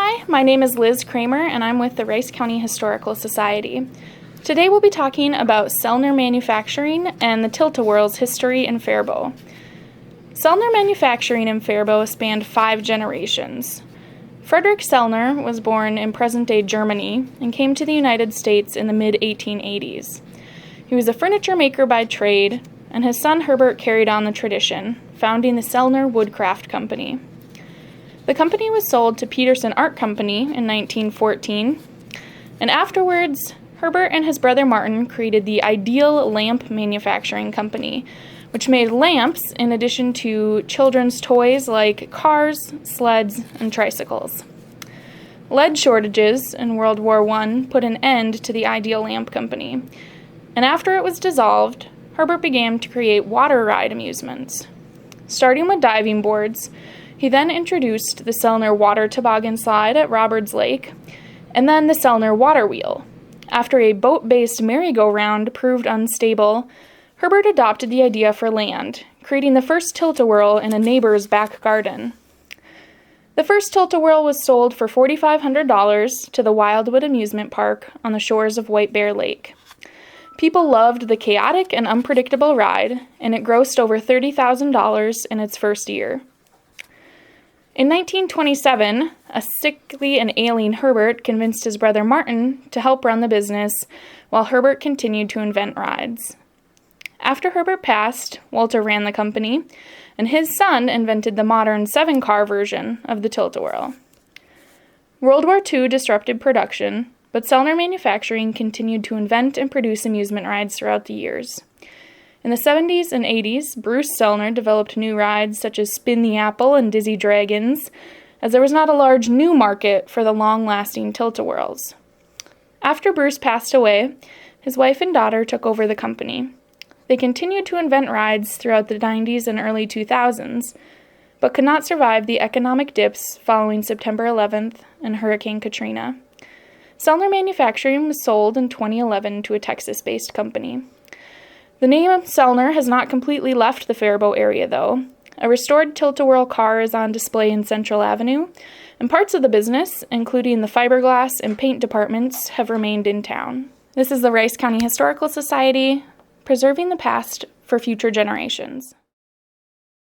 Hi, my name is Liz Kramer, and I'm with the Rice County Historical Society. Today we'll be talking about Sellner Manufacturing and the Tilt-a-Whirl's history in Faribault. Sellner Manufacturing in Faribault spanned 5 generations. Frederick Sellner was born in present-day Germany and came to the United States in the mid-1880s. He was a furniture maker by trade, and his son Herbert carried on the tradition, founding the Sellner Woodcraft Company. The company was sold to Peterson Art Company in 1914, and afterwards, Herbert and his brother Martin created the Ideal Lamp Manufacturing Company, which made lamps in addition to children's toys like cars, sleds, and tricycles. Lead shortages in World War I put an end to the Ideal Lamp Company, and after it was dissolved, Herbert began to create water ride amusements. Starting with diving boards, he then introduced the Sellner Water Toboggan Slide at Roberts Lake, and then the Sellner Water Wheel. After a boat-based merry-go-round proved unstable, Herbert adopted the idea for land, creating the first Tilt-a-Whirl in a neighbor's back garden. The first Tilt-a-Whirl was sold for $4,500 to the Wildwood Amusement Park on the shores of White Bear Lake. People loved the chaotic and unpredictable ride, and it grossed over $30,000 in its first year. In 1927, a sickly and ailing Herbert convinced his brother Martin to help run the business, while Herbert continued to invent rides. After Herbert passed, Walter ran the company, and his son invented the modern 7-car version of the Tilt-a-Whirl. World War II disrupted production, but Sellner Manufacturing continued to invent and produce amusement rides throughout the years. In the 70s and 80s, Bruce Sellner developed new rides such as Spin the Apple and Dizzy Dragons, as there was not a large new market for the long-lasting Tilt-a-Whirls. After Bruce passed away, his wife and daughter took over the company. They continued to invent rides throughout the 90s and early 2000s, but could not survive the economic dips following September 11th and Hurricane Katrina. Sellner Manufacturing was sold in 2011 to a Texas-based company. The name of Sellner has not completely left the Faribault area, though. A restored Tilt-a-Whirl car is on display in Central Avenue, and parts of the business, including the fiberglass and paint departments, have remained in town. This is the Rice County Historical Society, preserving the past for future generations.